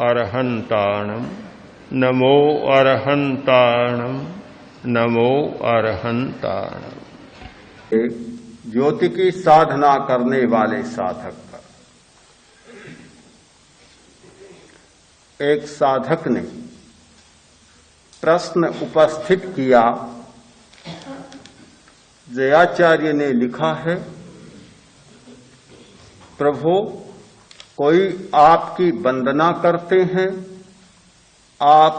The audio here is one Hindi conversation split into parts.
अरहन्ताणं नमो अरहन्ताणं नमो अरहन्ताणं। ज्योति की साधना करने वाले साधक पर एक साधक ने प्रश्न उपस्थित किया। जयाचार्य ने लिखा है, प्रभु कोई आपकी वंदना करते हैं, आप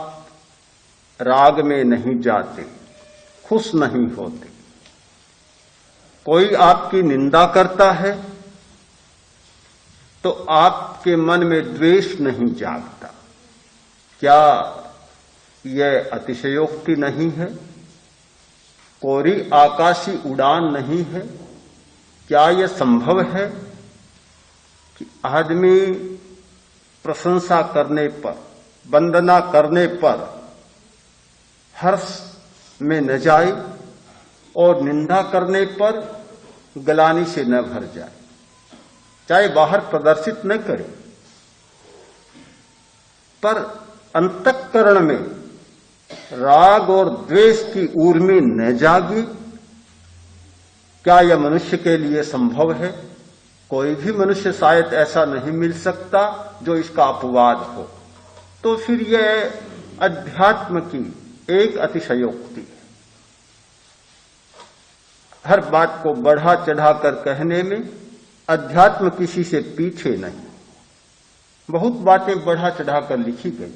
राग में नहीं जाते, खुश नहीं होते। कोई आपकी निंदा करता है तो आपके मन में द्वेष नहीं जागता। क्या यह अतिशयोक्ति नहीं है? कोरी आकाशी उड़ान नहीं है? क्या यह संभव है कि आदमी प्रशंसा करने पर, वंदना करने पर हर्ष में न जाए और निंदा करने पर गलानी से न भर जाए, चाहे बाहर प्रदर्शित न करे, पर अंतःकरण में राग और द्वेष की ऊर्मी न जागी? क्या यह मनुष्य के लिए संभव है? कोई भी मनुष्य शायद ऐसा नहीं मिल सकता जो इसका अपवाद हो। तो फिर यह अध्यात्म की एक अतिशयोक्ति है। हर बात को बढ़ा चढ़ाकर कहने में अध्यात्म किसी से पीछे नहीं। बहुत बातें बढ़ा चढ़ाकर लिखी गई।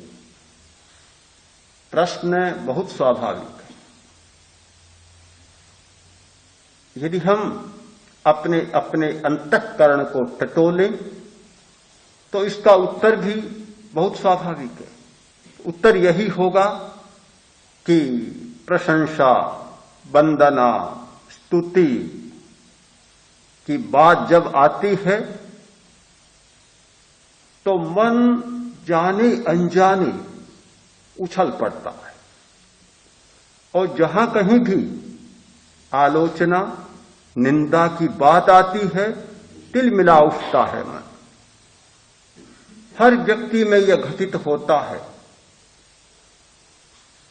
प्रश्न बहुत स्वाभाविक है। यदि हम अपने अपने अंतःकरण को टटोलें तो इसका उत्तर भी बहुत स्वाभाविक है। उत्तर यही होगा कि प्रशंसा, वंदना, स्तुति की बात जब आती है तो मन जाने अनजाने उछल पड़ता है, और जहां कहीं भी आलोचना, निंदा की बात आती है, तिलमिला उठता है मन। हर व्यक्ति में यह घटित होता है।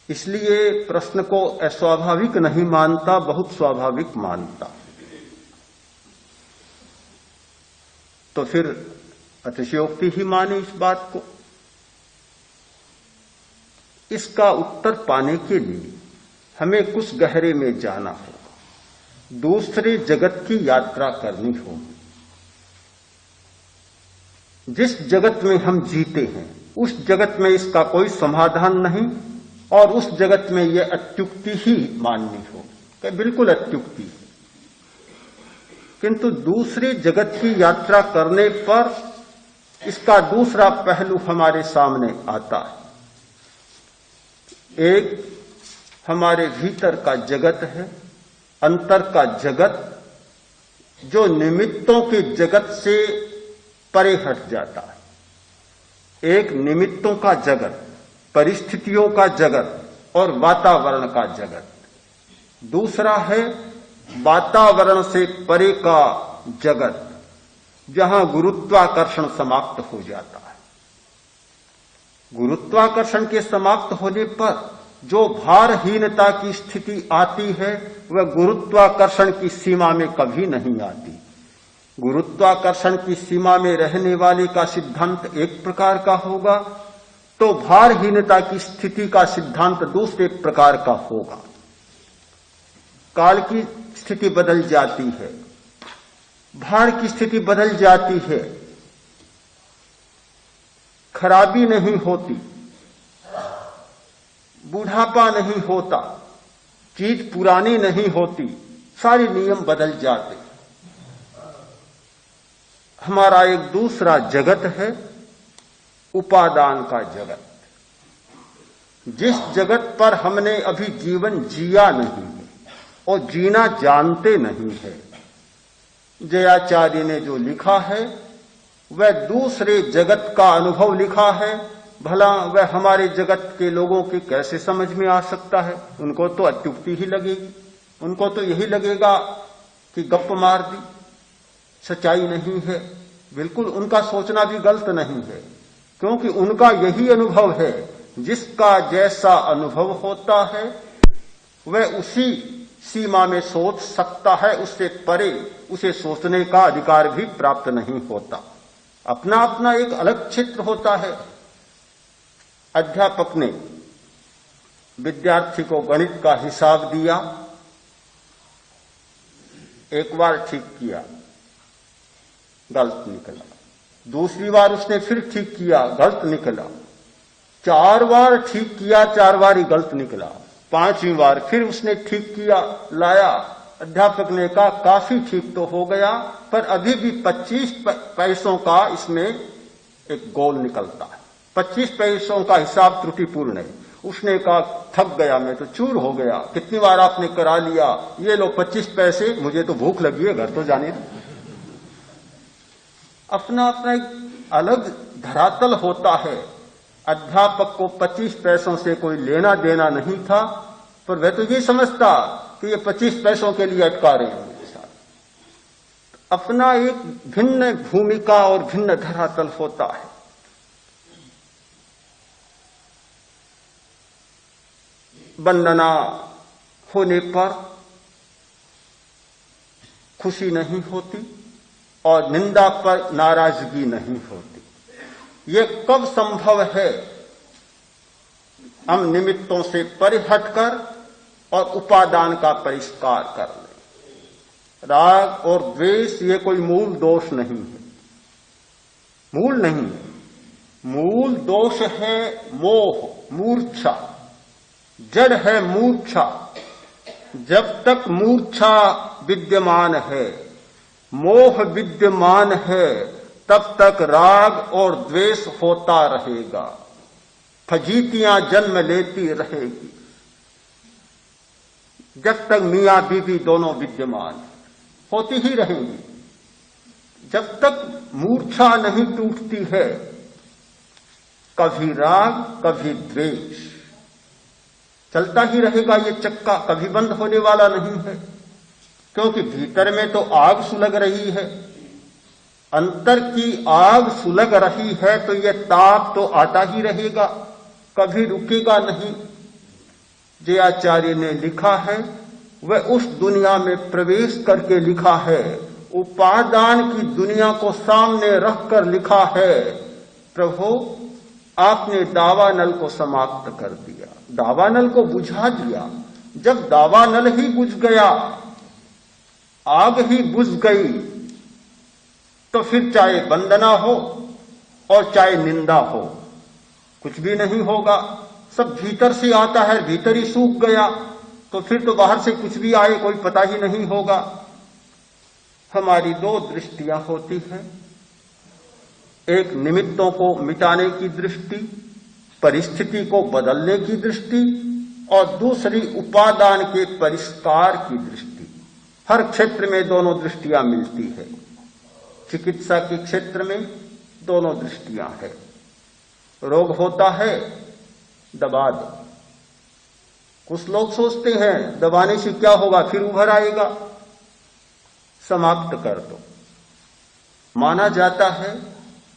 इसलिए प्रश्न को अस्वाभाविक नहीं मानता, बहुत स्वाभाविक मानता। तो फिर अतिशयोक्ति ही माने इस बात को। इसका उत्तर पाने के लिए हमें कुछ गहरे में जाना होगा, दूसरे जगत की यात्रा करनी होगी। जिस जगत में हम जीते हैं उस जगत में इसका कोई समाधान नहीं, और उस जगत में यह अत्युक्ति ही माननी होगी, बिल्कुल अत्युक्ति। किंतु दूसरे जगत की यात्रा करने पर इसका दूसरा पहलू हमारे सामने आता है। एक हमारे भीतर का जगत है, अंतर का जगत, जो निमित्तों के जगत से परे हट जाता है। एक निमित्तों का जगत, परिस्थितियों का जगत और वातावरण का जगत। दूसरा है वातावरण से परे का जगत, जहां गुरुत्वाकर्षण समाप्त हो जाता है। गुरुत्वाकर्षण के समाप्त होने पर जो भारहीनता की स्थिति आती है वह गुरुत्वाकर्षण की सीमा में कभी नहीं आती। गुरुत्वाकर्षण की सीमा में रहने वाले का सिद्धांत एक प्रकार का होगा, तो भारहीनता की स्थिति का सिद्धांत दूसरे प्रकार का होगा। काल की स्थिति बदल जाती है, भार की स्थिति बदल जाती है, खराबी नहीं होती, बूढ़ापा नहीं होता, चीज पुरानी नहीं होती, सारे नियम बदल जाते। हमारा एक दूसरा जगत है, उपादान का जगत, जिस जगत पर हमने अभी जीवन जिया नहीं है और जीना जानते नहीं है। जयाचार्य ने जो लिखा है वह दूसरे जगत का अनुभव लिखा है। भला वह हमारे जगत के लोगों की कैसे समझ में आ सकता है? उनको तो अत्युक्ति ही लगेगी, उनको तो यही लगेगा कि गप्प मार दी, सच्चाई नहीं है। बिल्कुल उनका सोचना भी गलत नहीं है, क्योंकि उनका यही अनुभव है। जिसका जैसा अनुभव होता है वह उसी सीमा में सोच सकता है, उससे परे उसे सोचने का अधिकार भी प्राप्त नहीं होता। अपना अपना एक अलग क्षेत्र होता है। अध्यापक ने विद्यार्थी को गणित का हिसाब दिया, एक बार ठीक किया, गलत निकला। दूसरी बार उसने फिर ठीक किया, गलत निकला। 4 बार ठीक किया, 4 बार ही गलत निकला। 5वीं बार फिर उसने ठीक किया, लाया। अध्यापक ने कहा काफी ठीक तो हो गया, पर अभी भी 25 पैसों का इसमें एक गोल निकलता है। 25 पैसों का हिसाब त्रुटिपूर्ण है। उसने कहा थक गया, मैं तो चूर हो गया, कितनी बार आपने करा लिया, ये लो 25 पैसे, मुझे तो भूख लगी है, घर तो जाने दो। अपना अपना एक अलग धरातल होता है। अध्यापक को 25 पैसों से कोई लेना देना नहीं था, पर वह तो ये समझता कि ये 25 पैसों के लिए अटका रहे हैं मेरे साथ। अपना एक भिन्न भूमिका और भिन्न धरातल होता है। वंदना होने पर खुशी नहीं होती और निंदा पर नाराजगी नहीं होती। ये कब संभव है? हम निमित्तों से परे हटकर और उपादान का परिष्कार कर लें। राग और द्वेष ये कोई मूल दोष नहीं है, मूल नहीं है। मूल दोष है मोह, मूर्छा। जड़ है मूर्छा। जब तक मूर्छा विद्यमान है, मोह विद्यमान है, तब तक राग और द्वेष होता रहेगा, फजीतियां जन्म लेती रहेगी। जब तक मियां बीवी दोनों विद्यमान होती ही रहेंगी। जब तक मूर्छा नहीं टूटती है, कभी राग कभी द्वेष चलता ही रहेगा। ये चक्का कभी बंद होने वाला नहीं है, क्योंकि भीतर में तो आग सुलग रही है। अंतर की आग सुलग रही है तो ये ताप तो आता ही रहेगा, कभी रुकेगा नहीं। जयाचार्य ने लिखा है, वह उस दुनिया में प्रवेश करके लिखा है, उपादान की दुनिया को सामने रखकर लिखा है, प्रभु आपने दावानल को समाप्त कर दिया, दावानल को बुझा दिया। जब दावानल ही बुझ गया, आग ही बुझ गई, तो फिर चाहे वंदना हो और चाहे निंदा हो, कुछ भी नहीं होगा। सब भीतर से आता है, भीतर ही सूख गया, तो फिर तो बाहर से कुछ भी आए कोई पता ही नहीं होगा। हमारी 2 दृष्टियां होती हैं, एक निमित्तों को मिटाने की दृष्टि, परिस्थिति को बदलने की दृष्टि, और दूसरी उपादान के परिष्कार की दृष्टि। हर क्षेत्र में दोनों दृष्टियां मिलती है। चिकित्सा के क्षेत्र में दोनों दृष्टियां हैं। रोग होता है, दबा दो। कुछ लोग सोचते हैं दबाने से क्या होगा, फिर उभर आएगा, समाप्त कर दो। माना जाता है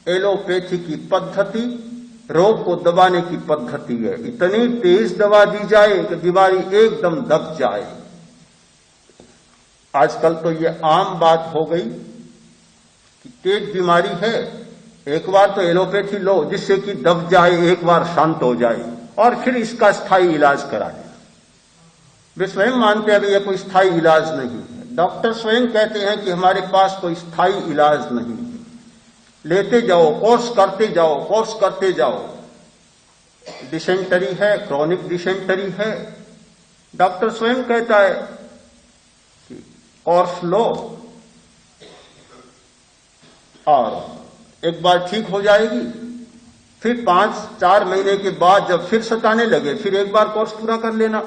एलोपैथी की पद्धति रोग को दबाने की पद्धति है। इतनी तेज दवा दी जाए कि बीमारी एकदम दब जाए। आजकल तो यह आम बात हो गई कि तेज बीमारी है, एक बार तो एलोपैथी लो जिससे कि दब जाए, एक बार शांत हो जाए, और फिर इसका स्थायी इलाज करा लेना। वे स्वयं मानते हैं कि यह कोई स्थायी इलाज नहीं है। डॉक्टर स्वयं कहते हैं कि हमारे पास कोई स्थायी इलाज नहीं है। लेते जाओ, कोर्स करते जाओ, कोर्स करते जाओ। डिसेंटरी है, क्रॉनिक डिसेंटरी है, डॉक्टर स्वयं कहता है कि कोर्स लो और एक बार ठीक हो जाएगी। फिर 5-4 महीने के बाद जब फिर सताने लगे, फिर एक बार कोर्स पूरा कर लेना।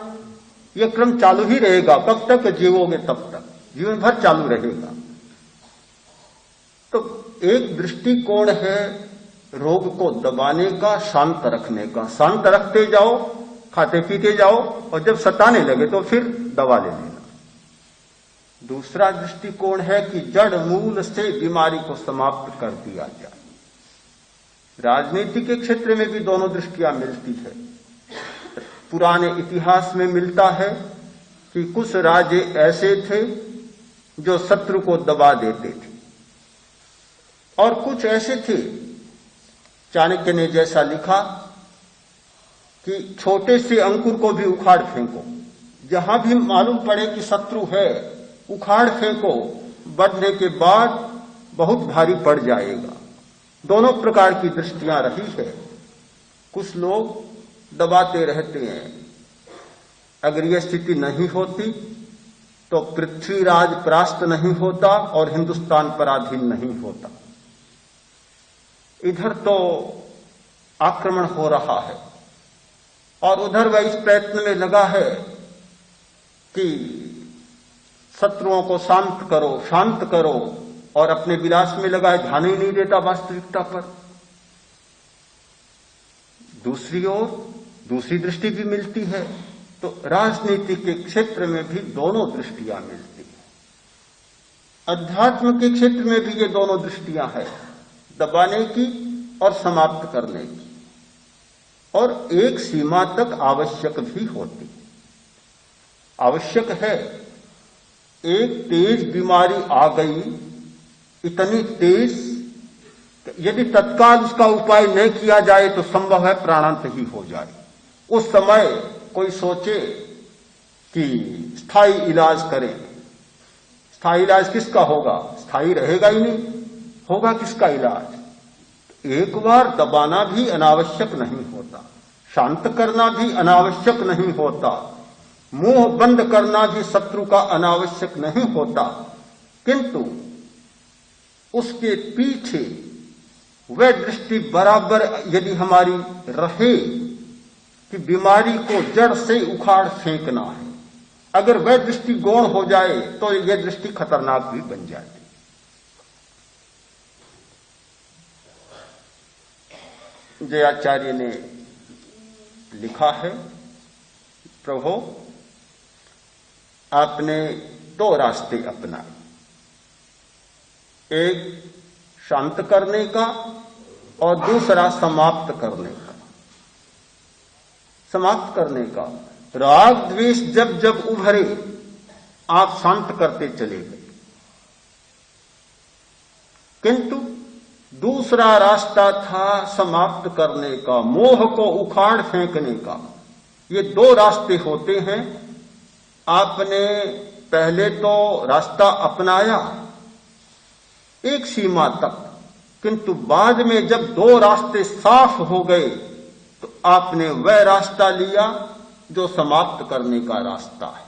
यह क्रम चालू ही रहेगा, कब तक जीवोगे तब तक, जीवन भर चालू रहेगा। तो एक दृष्टिकोण है रोग को दबाने का, शांत रखने का। शांत रखते जाओ, खाते पीते जाओ, और जब सताने लगे तो फिर दवा ले लेना। दूसरा दृष्टिकोण है कि जड़ मूल से बीमारी को समाप्त कर दिया जाए। राजनीति के क्षेत्र में भी दोनों दृष्टियां मिलती है। पुराने इतिहास में मिलता है कि कुछ राजे ऐसे थे जो शत्रु को दबा देते थे, और कुछ ऐसे थे, चाणक्य ने जैसा लिखा कि छोटे से अंकुर को भी उखाड़ फेंको, जहां भी मालूम पड़े कि शत्रु है उखाड़ फेंको, बढ़ने के बाद बहुत भारी पड़ जाएगा। दोनों प्रकार की दृष्टियां रही है। कुछ लोग दबाते रहते हैं, अगर यह स्थिति नहीं होती तो पृथ्वीराज परास्त नहीं होता और हिंदुस्तान पराधीन नहीं होता। इधर तो आक्रमण हो रहा है और उधर वह इस प्रयत्न में लगा है कि शत्रुओं को शांत करो, और अपने विलास में लगा है, ध्यान ही नहीं देता वास्तविकता पर। दूसरी ओर दूसरी दृष्टि भी मिलती है, तो राजनीति के क्षेत्र में भी दोनों दृष्टियां मिलती हैं। अध्यात्म के क्षेत्र में भी ये दोनों दृष्टियां हैं, दबाने की और समाप्त करने की, और एक सीमा तक आवश्यक भी होती। आवश्यक है, एक तेज बीमारी आ गई, इतनी तेज, यदि तत्काल उसका उपाय नहीं किया जाए तो संभव है प्राणांत ही हो जाए। उस समय कोई सोचे कि स्थायी इलाज करें। स्थायी इलाज किसका होगा? स्थायी रहेगा ही नहीं, होगा किसका इलाज? एक बार दबाना भी अनावश्यक नहीं होता, शांत करना भी अनावश्यक नहीं होता, मुंह बंद करना भी शत्रु का अनावश्यक नहीं होता, किंतु उसके पीछे वह दृष्टि बराबर यदि हमारी रहे कि बीमारी को जड़ से उखाड़ फेंकना है, अगर वह दृष्टि गौण हो जाए तो यह दृष्टि खतरनाक भी बन जाती। जयाचार्य ने लिखा है, प्रभु आपने दो रास्ते अपनाए, एक शांत करने का और दूसरा समाप्त करने का। समाप्त करने का, राग द्वेष जब जब उभरे आप शांत करते चले गए, किंतु दूसरा रास्ता था समाप्त करने का, मोह को उखाड़ फेंकने का। ये दो रास्ते होते हैं। आपने पहले तो रास्ता अपनाया एक सीमा तक, किंतु बाद में जब दो रास्ते साफ हो गए तो आपने वह रास्ता लिया जो समाप्त करने का रास्ता है।